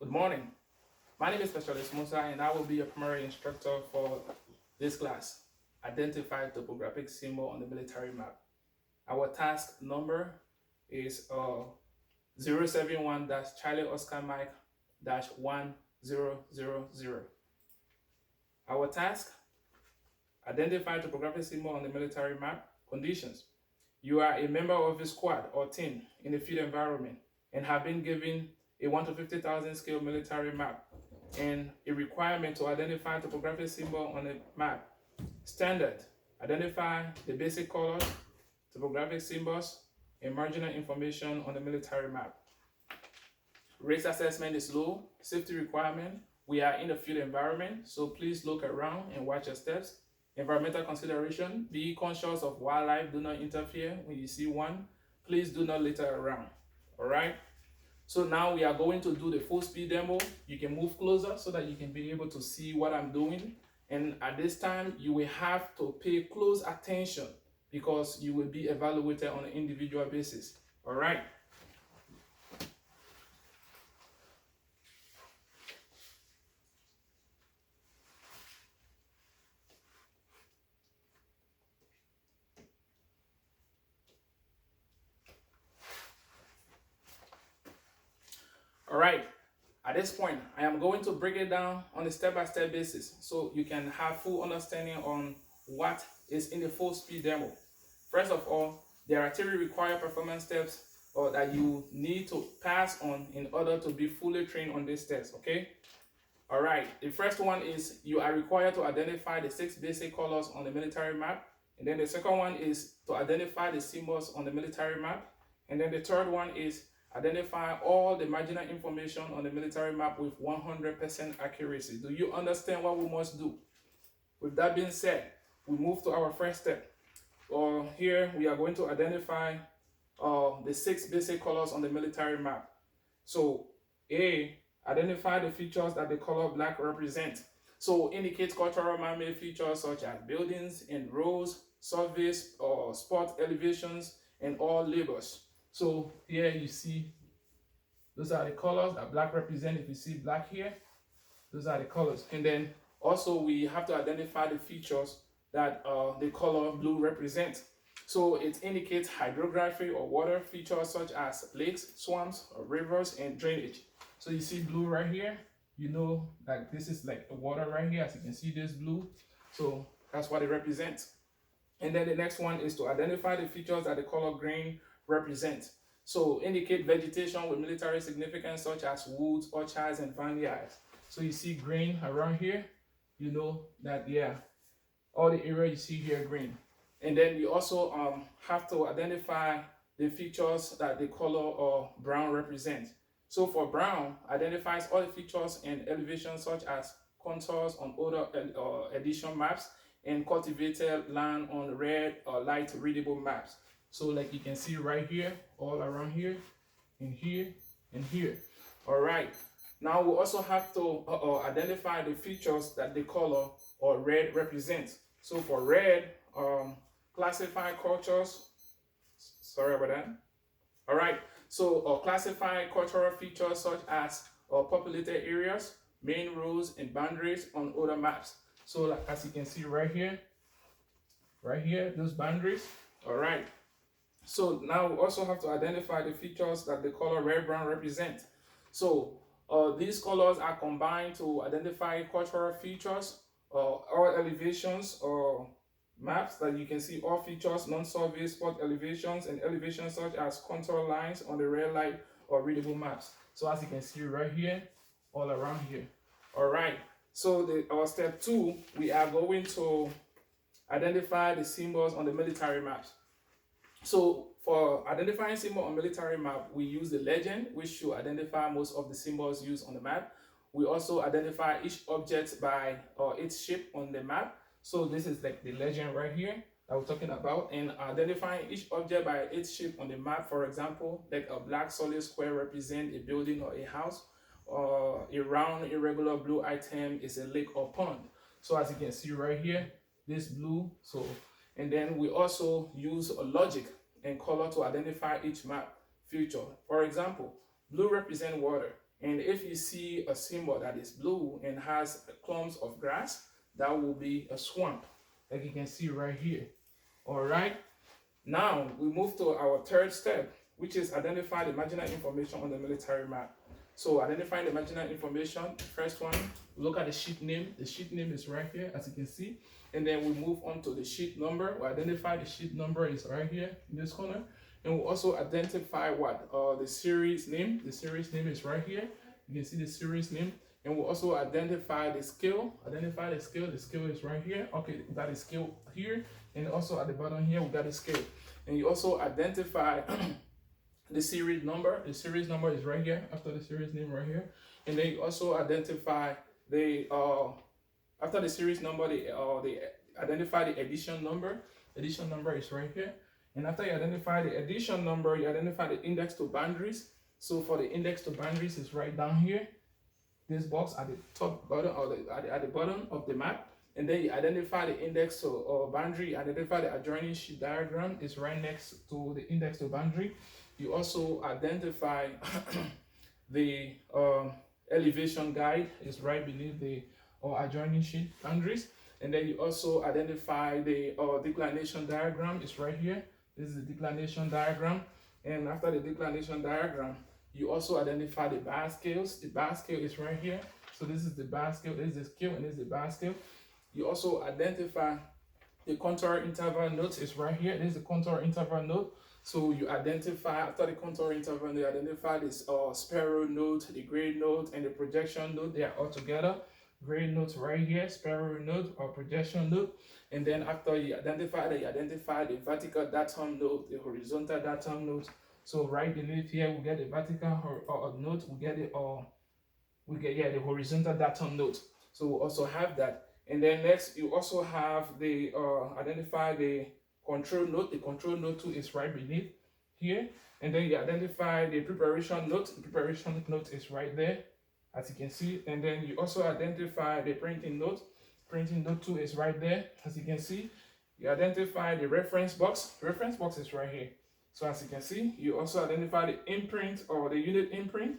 Good morning. My name is Specialist Musa and I will be your primary instructor for this class. Identify topographic symbol on the military map. Our task number is 071-Charlie Oscar Mike-1000. Our task, identify topographic symbol on the military map. Conditions. You are a member of a squad or team in a field environment and have been given a 1 to 50,000 scale military map and a requirement to identify topographic symbol on the map. Standard, identify the basic colors, topographic symbols, and marginal information on the military map. Risk assessment is low. Safety requirement, we are in a field environment, so please look around and watch your steps. Environmental consideration, be conscious of wildlife, do not interfere. When you see one, please do not litter around. All right. So now we are going to do the full speed demo. You can move closer so that you can be able to see what I'm doing. And at this time, you will have to pay close attention because you will be evaluated on an individual basis. All right. All right. At this point, I am going to break it down on a step-by-step basis so you can have full understanding on what is in the full speed demo. First of all, there are 3 required performance steps that you need to pass on in order to be fully trained on this test, okay? All right, the first one is you are required to identify the 6 basic colors on the military map. And then the second one is to identify the symbols on the military map. And then the third one is identify all the marginal information on the military map with 100% accuracy. Do you understand what we must do? With that being said, we move to our first step. Here we are going to identify the 6 basic colors on the military map. So A, identify the features that the color black represents. So indicates cultural man-made features such as buildings and roads, surface or spot elevations, and all labors. So here you see, those are the colors that black represent. If you see black here, those are the colors. And then also we have to identify the features that the color blue represents. So it indicates hydrography or water features such as lakes, swamps, or rivers, and drainage. So you see blue right here, you know that this is like the water right here, as you can see this blue. So that's what it represents. And then the next one is to identify the features that the color green represents. So indicate vegetation with military significance such as woods, orchards, and vineyards. So you see green around here, you know that, yeah, all the area you see here green. And then you also have to identify the features that the color brown represents. So for brown, identifies all the features and elevations such as contours on older edition maps and cultivated land on red or light readable maps. So like you can see right here, all around here, and here, and here. All right. Now we also have to identify the features that the color or red represents. So for red, classify cultures. Sorry about that. All right. So classify cultural features such as populated areas, main roads, and boundaries on older maps. So like, as you can see right here, those boundaries. All right. So now we also have to identify the features that the color red-brown represent. So these colors are combined to identify cultural features, all elevations or maps that you can see all features, non-survey spot elevations, and elevations such as contour lines on the red light or readable maps. So as you can see right here, all around here. All right. So our step 2, we are going to identify the symbols on the military maps. So for identifying symbol on military map, we use the legend, which should identify most of the symbols used on the map. We also identify each object by its shape on the map. So this is like the legend right here that we're talking about, and identifying each object by its shape on the map. For example, like a black solid square represents a building or a house, or a round irregular blue item is a lake or pond. So as you can see right here, this blue. So and then we also use a logic and color to identify each map feature. For example, blue represents water, And if you see a symbol that is blue and has clumps of grass, that will be a swamp, like you can see right here. All right. Now we move to our third step, which is identify the marginal information on the military map. So identifying the marginal information, first one, look at the sheet name. The sheet name is right here, as you can see. And then we move on to the sheet number. We identify the sheet number is right here in this corner. And we'll also identify what the series name. The series name is right here. You can see the series name. And we'll also identify the scale. Identify the scale. The scale is right here. Okay, we got the scale here. And also at the bottom here, we got the scale. And you also identify the series number. The series number is right here after the series name right here. And then you also identify the after the series number, they identify the edition number. Edition number is right here. And after you identify the edition number, you identify the index to boundaries. So for the index to boundaries is right down here. This box at the top bottom or at the bottom of the map. And then you identify the index to boundary. You identify the adjoining sheet diagram is right next to the index to boundary. You also identify the elevation guide is right beneath the adjoining sheet boundaries. And then you also identify the declination diagram is right here. This is the declination diagram. And after the declination diagram, you also identify the bar scales. The bar scale is right here. So this is the bar scale, this is the scale, and this is the bar scale. You also identify the contour interval note is right here. This is the contour interval note. So you identify, after the contour interval, you identify this spiral note, the grade note, and the projection note. They are all together. Grade note right here, spiral note or projection note. And then after you identify that, you identify the vertical datum note, the horizontal datum note. So right beneath here, we get the vertical note, we get the the horizontal datum note. So we also have that. And then next, you also have the identify the control note. The control note too is right beneath here. And then you identify the preparation note. The preparation note is right there, as you can see. And then you also identify the printing note. Printing note too is right there, as you can see. You identify the reference box. The reference box is right here. So as you can see, you also identify the imprint or the unit imprint.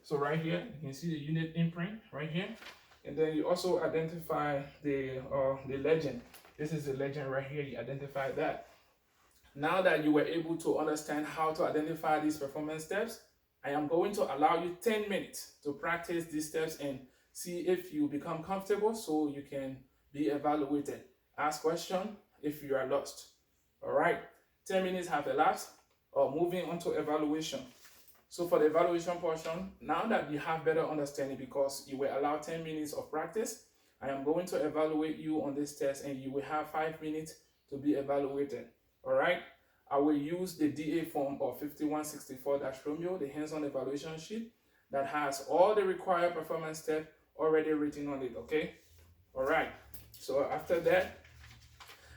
So right here, you can see the unit imprint right here. And then you also identify the legend. This is the legend right here. You identify that. Now that you were able to understand how to identify these performance steps, I am going to allow you 10 minutes to practice these steps and see if you become comfortable so you can be evaluated. Ask questions if you are lost. All right, 10 minutes have elapsed. Moving on to evaluation. So for the evaluation portion, now that you have better understanding because you were allowed 10 minutes of practice, I am going to evaluate you on this test and you will have 5 minutes to be evaluated. All right, I will use the DA form of 5164-Romeo, the hands-on evaluation sheet that has all the required performance steps already written on it, okay? All right, so after that,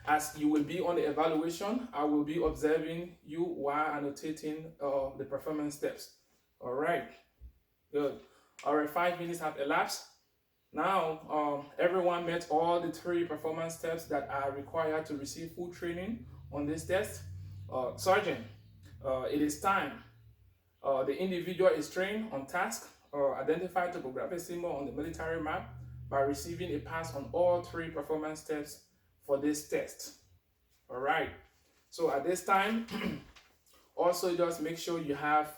as you will be on the evaluation, I will be observing you while annotating the performance steps. All right, good. All right, 5 minutes have elapsed. Now, everyone met all the 3 performance steps that are required to receive full training on this test. Sergeant, it is time. The individual is trained on task or identify topographic symbol on the military map by receiving a pass on all 3 performance steps for this test. All right, so at this time, also just make sure you have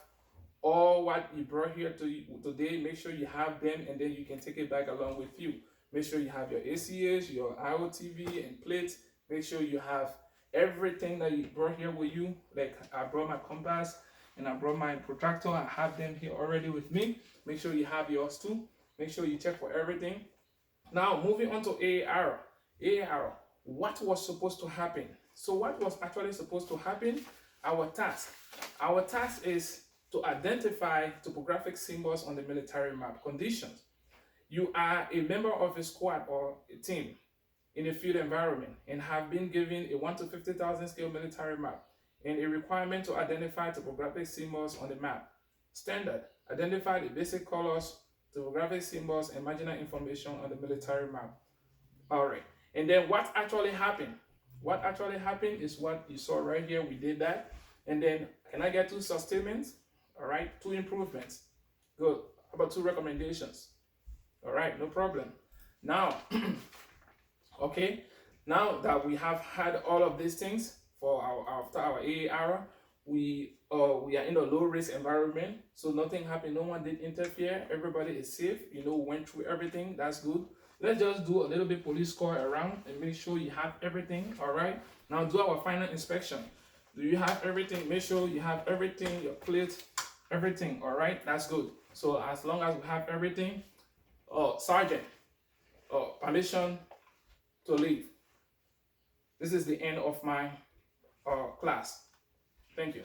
all what you brought here to you today. Make sure you have them and then you can take it back along with you. Make sure you have your ACH, your IOTV and plates. Make sure you have everything that you brought here with you. Like I brought my compass and I brought my protractor. I have them here already with me. Make sure you have yours too. Make sure you check for everything. Now moving on to AAR. AAR, what was supposed to happen? So what was actually supposed to happen? Our task is to identify topographic symbols on the military map. Conditions: you are a member of a squad or a team in a field environment and have been given a 1 to 50,000 scale military map and a requirement to identify topographic symbols on the map. Standard: identify the basic colors, topographic symbols, and marginal information on the military map. All right, and then what actually happened? What actually happened is what you saw right here. We did that. And then, can I get 2 sustainments? All right, 2 improvements. Good. about 2 recommendations. All right, no problem. Now, okay, now that we have had all of these things for after our AAR, we are in a low risk environment, so nothing happened, no one did interfere, everybody is safe, went through everything. That's good. Let's just do a little bit police score around and make sure you have everything. All right, now do our final inspection. Do you have everything? Make sure you have everything, your plate, everything. All right, that's good. So as long as we have everything, sergeant, permission to leave. This is the end of my class. Thank you.